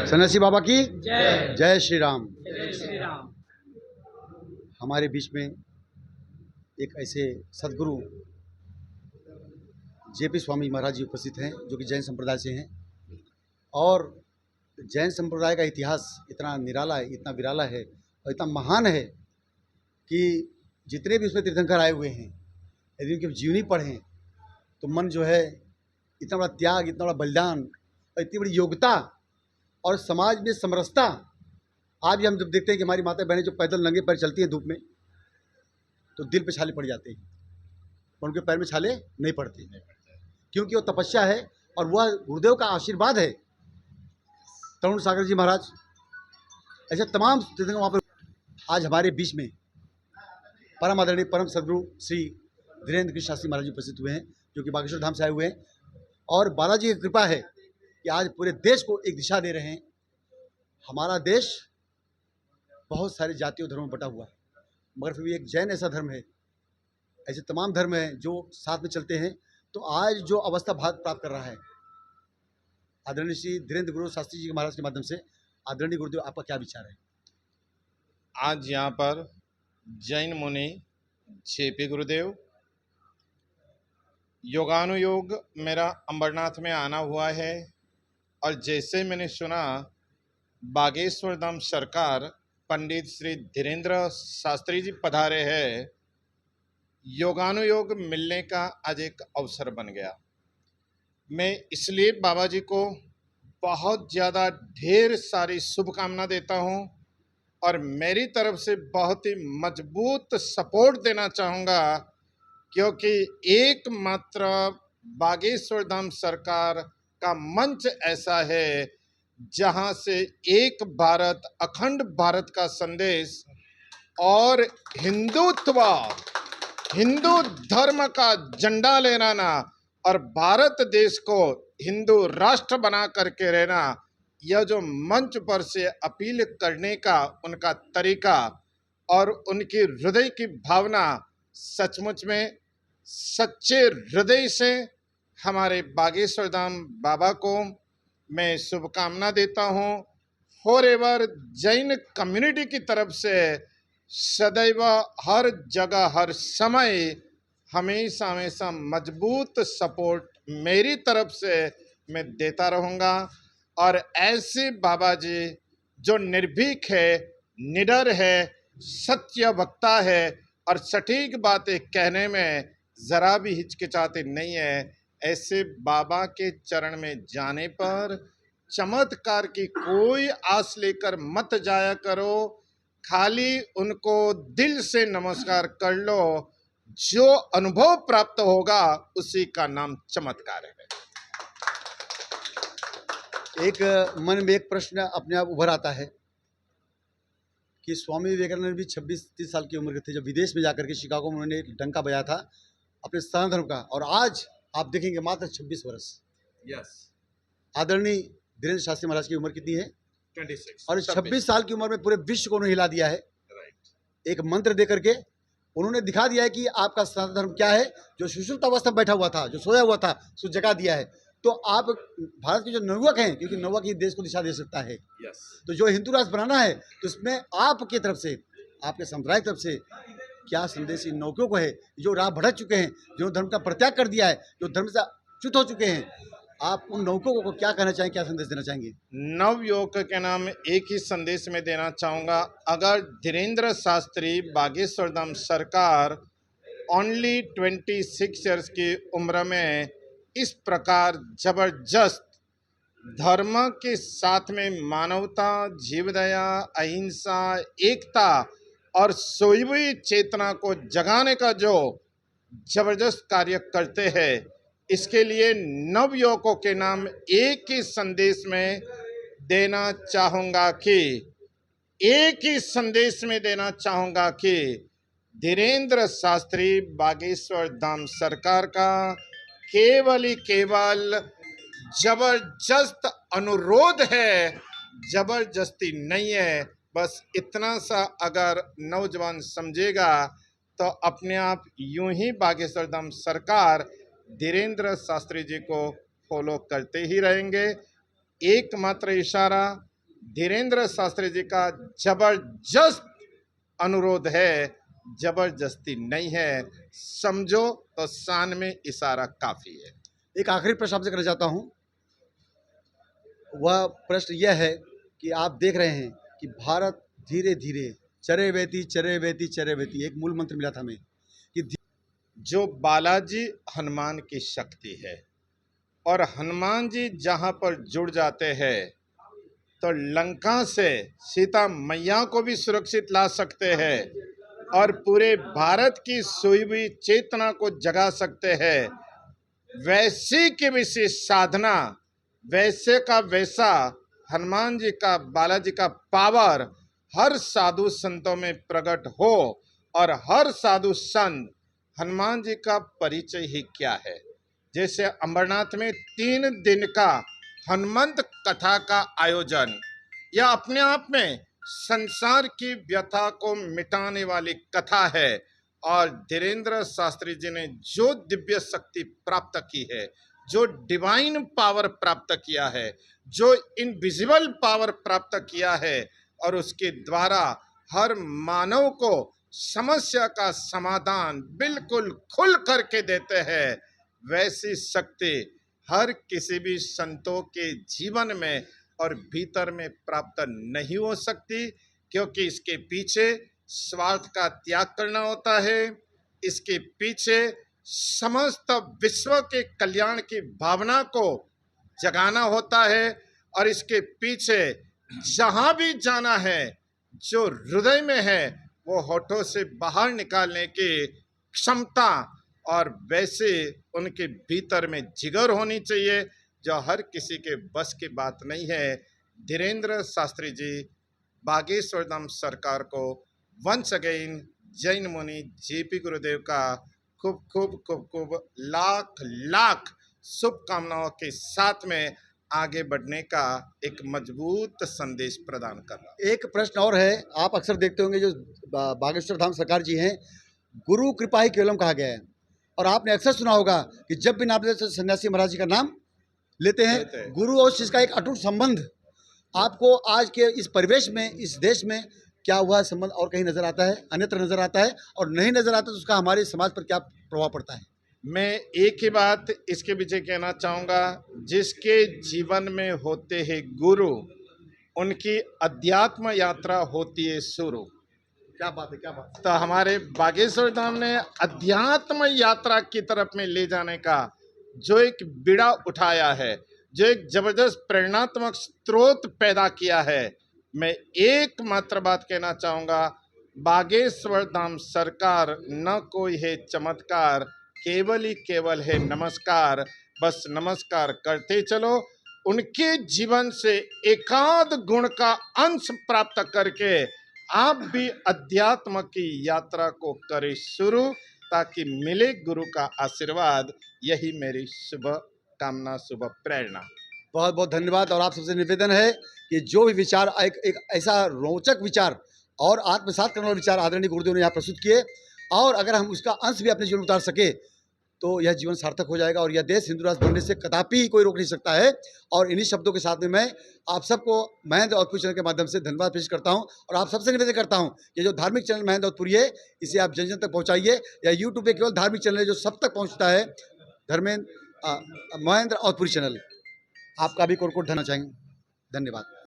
सन्यासी बाबा की जय। जय श्री राम। जय श्री राम। हमारे बीच में एक ऐसे सदगुरु जेपी स्वामी महाराज जी उपस्थित हैं जो कि जैन संप्रदाय से हैं। और जैन संप्रदाय का इतिहास इतना निराला है, इतना विराला है और इतना महान है कि जितने भी उसमें तीर्थंकर आए हुए हैं, यदि उनकी जीवनी पढ़ें तो मन जो है, इतना बड़ा त्याग, इतना बड़ा बलिदान और इतनी बड़ी योग्यता और समाज में समरसता। आज भी हम जब देखते हैं कि हमारी माता बहनें जो पैदल नंगे पैर चलती हैं धूप में, तो दिल पे छाले पड़ जाते हैं, पर उनके पैर में छाले नहीं पड़ते, क्योंकि वो तपस्या है और वह गुरुदेव का आशीर्वाद है। तरुण सागर जी महाराज, ऐसे तमाम तीर्थंकर वहाँ पर आज हमारे बीच में परम आदरणीय परम सदगुरु श्री धीरेन्द्र कृष्ण शास्त्री महाराज जी उपस्थित हुए हैं, जो कि बागेश्वर धाम से आए हुए हैं। और बालाजी की कृपा है कि आज पूरे देश को एक दिशा दे रहे हैं। हमारा देश बहुत सारे जातियों धर्मों में बटा हुआ है, मगर फिर भी एक जैन ऐसा धर्म है, ऐसे तमाम धर्म हैं जो साथ में चलते हैं। तो आज जो अवस्था भारत प्राप्त कर रहा है, आदरणीय श्री धीरेन्द्र गुरु शास्त्री जी महाराज के माध्यम से, आदरणीय गुरुदेव, आपका क्या विचार है? आज यहाँ पर जैन मुनि जेपी गुरुदेव, योगानुयोग मेरा अंबरनाथ में आना हुआ है, और जैसे मैंने सुना बागेश्वर धाम सरकार पंडित श्री धीरेन्द्र शास्त्री जी पधारे हैं, योगानुयोग मिलने का आज एक अवसर बन गया। मैं इसलिए बाबा जी को बहुत ज़्यादा ढेर सारी शुभकामना देता हूँ और मेरी तरफ से बहुत ही मजबूत सपोर्ट देना चाहूँगा, क्योंकि एकमात्र बागेश्वर धाम सरकार का मंच ऐसा है जहाँ से एक भारत, अखंड भारत का संदेश और हिंदुत्व, हिंदू धर्म का झंडा लहराना और भारत देश को हिंदू राष्ट्र बना करके रहना, यह जो मंच पर से अपील करने का उनका तरीका और उनकी हृदय की भावना, सचमुच में सच्चे हृदय से हमारे बागेश्वर धाम बाबा को मैं शुभकामना देता हूँ। फॉरएवर जैन कम्युनिटी की तरफ से सदैव हर जगह हर समय हमेशा हमेशा मजबूत सपोर्ट मेरी तरफ से मैं देता रहूँगा। और ऐसे बाबा जी जो निर्भीक है, निडर है, सत्य वक्ता है और सटीक बातें कहने में ज़रा भी हिचकिचाते नहीं है, ऐसे बाबा के चरण में जाने पर चमत्कार की कोई आस लेकर मत जाया करो, खाली उनको दिल से नमस्कार कर लो। जो अनुभव प्राप्त होगा उसी का नाम चमत्कार है। एक मन में एक प्रश्न अपने आप उभर आता है कि स्वामी विवेकानंद भी 26-30 साल की उम्र के थे जब विदेश में जाकर के शिकागो में उन्होंने डंका बजाया था अपने सनातन धर्म का, और आज आप देखेंगे मात्र 26 वर्ष। यस। आदरणीय धीरेन्द्र शास्त्री महाराज की उम्र कितनी है? 26। और 26 साल की उम्र में पूरे विश्व को उन्होंने हिला दिया है। राइट। एक मंत्र दे करके उन्होंने दिखा दिया है कि आपका सनातन धर्म क्या है। जो सुषुप्त अवस्था में बैठा हुआ था, जो सोया हुआ था, सो जगा दिया है। तो आप भारत के जो नवयुवक हैं, क्योंकि नवयुवक ही देश को दिशा दे सकता है, यस। तो जो हिंदू राष्ट्र बनाना है, तो इसमें आपकी तरफ से, आपके समुदाय की तरफ से क्या संदेश इन नौकियों को है जो राह भटक चुके हैं, जो धर्म का परित्याग कर दिया है, जो धर्म से च्युत हो चुके हैं? आप उन नौकियों को क्या कहना चाहेंगे, क्या संदेश देना चाहेंगे? नवयुवक के नाम एक ही संदेश में देना चाहूँगा, अगर धीरेन्द्र शास्त्री बागेश्वर धाम सरकार ओनली 26 ईयर्स की उम्र में इस प्रकार जबरदस्त धर्म के साथ में मानवता, जीवदया, अहिंसा, एकता और सोई हुई चेतना को जगाने का जो जबरदस्त कार्य करते हैं, इसके लिए नवयुवकों के नाम एक ही संदेश में देना चाहूँगा कि धीरेन्द्र शास्त्री बागेश्वर धाम सरकार का केवल ही केवल जबरदस्त अनुरोध है, जबरदस्ती नहीं है। बस इतना सा अगर नौजवान समझेगा तो अपने आप यूं ही बागेश्वर धाम सरकार धीरेन्द्र शास्त्री जी को फॉलो करते ही रहेंगे। एकमात्र इशारा, धीरेन्द्र शास्त्री जी का जबरदस्त अनुरोध है, जबरदस्ती नहीं है। समझो तो शान में इशारा काफी है। एक आखिरी प्रश्न आपसे करना चाहता हूँ। वह प्रश्न यह है कि आप देख रहे हैं कि भारत धीरे धीरे चरे वेती चरे वेती चरे वेती, एक मूल मंत्र मिला था हमें कि जो बालाजी हनुमान की शक्ति है, और हनुमान जी जहाँ पर जुड़ जाते हैं तो लंका से सीता मैया को भी सुरक्षित ला सकते हैं और पूरे भारत की सोई हुई चेतना को जगा सकते हैं। वैसी की वैसी साधना, वैसे का वैसा हनुमान जी का, बालाजी का पावर हर साधु संतों में प्रकट हो, और हर साधु संत हनुमान जी का परिचय ही क्या है। जैसे अमरनाथ में 3 दिन का हनुमंत कथा का आयोजन, यह अपने आप में संसार की व्यथा को मिटाने वाली कथा है। और धीरेन्द्र शास्त्री जी ने जो दिव्य शक्ति प्राप्त की है, जो डिवाइन पावर प्राप्त किया है, जो इनविजिबल पावर प्राप्त किया है, और उसके द्वारा हर मानव को समस्या का समाधान बिल्कुल खुल करके देते हैं, वैसी शक्ति हर किसी भी संतों के जीवन में और भीतर में प्राप्त नहीं हो सकती, क्योंकि इसके पीछे स्वार्थ का त्याग करना होता है। इसके पीछे समस्त विश्व के कल्याण की भावना को जगाना होता है, और इसके पीछे जहां भी जाना है, जो हृदय में है वो होठों से बाहर निकालने की क्षमता और वैसे उनके भीतर में जिगर होनी चाहिए, जो हर किसी के बस की बात नहीं है। धीरेन्द्र शास्त्री जी बागेश्वर धाम सरकार को वंस अगेन जैन मुनि जेपी गुरुदेव का खूब खूब खूब खूब लाख लाख शुभकामनाओं के साथ में आगे बढ़ने का एक मजबूत संदेश प्रदान कर रहा। एक प्रश्न और है। आप अक्सर देखते होंगे जो बागेश्वर धाम सरकार जी हैं, गुरु कृपा ही केवलम कहा गया है, और आपने अक्सर सुना होगा कि जब भी नामदेव सन्यासी महाराज जी का नाम लेते हैं, गुरु और शिष्य का एक अटूट संबंध आपको आज के इस परिवेश में, इस देश में क्या हुआ संबंध और कहीं नजर आता है, अन्यत्र नजर आता है, और नहीं नजर आता तो उसका हमारे समाज पर क्या प्रभाव पड़ता है? मैं एक ही बात इसके पीछे कहना चाहूँगा, जिसके जीवन में होते हैं गुरु, उनकी अध्यात्म यात्रा होती है शुरू। क्या बात है, क्या बात है। तो हमारे बागेश्वर धाम ने अध्यात्म यात्रा की तरफ में ले जाने का जो एक बीड़ा उठाया है, जो एक जबरदस्त प्रेरणात्मक स्रोत पैदा किया है, मैं एकमात्र बात कहना चाहूँगा, बागेश्वर धाम सरकार न कोई है चमत्कार, केवल ही केवल है नमस्कार। बस नमस्कार करते चलो, उनके जीवन से एकाध गुण का अंश प्राप्त करके आप भी अध्यात्म की यात्रा को करें शुरू, ताकि मिले गुरु का आशीर्वाद। यही मेरी शुभ कामना, शुभ प्रेरणा। बहुत बहुत धन्यवाद। और आप सबसे निवेदन है कि जो भी विचार, एक ऐसा रोचक विचार और आत्मसात करने वाला विचार आदरणीय गुरुदेव ने यहाँ प्रस्तुत किए, और अगर हम उसका अंश भी अपने जीवन में उतार सके तो यह जीवन सार्थक हो जाएगा, और यह देश हिंदू राष्ट्र बनने से कदापि कोई रोक नहीं सकता है। और इन्हीं शब्दों के साथ में मैं आप सबको महेंद्र अवधपुरी चैनल के माध्यम से धन्यवाद पेश करता हूं, और आप सबसे निवेदन करता हूं कि जो धार्मिक चैनल महेंद्र अवधपुरी है, इसे आप जन जन तक पहुंचाइए। या यूट्यूब पे केवल धार्मिक चैनल है जो सब तक पहुँचता है, महेंद्र अवधपुरी चैनल। आपका भी कोट कोट धन्यवाद चाहेंगे। धन्यवाद।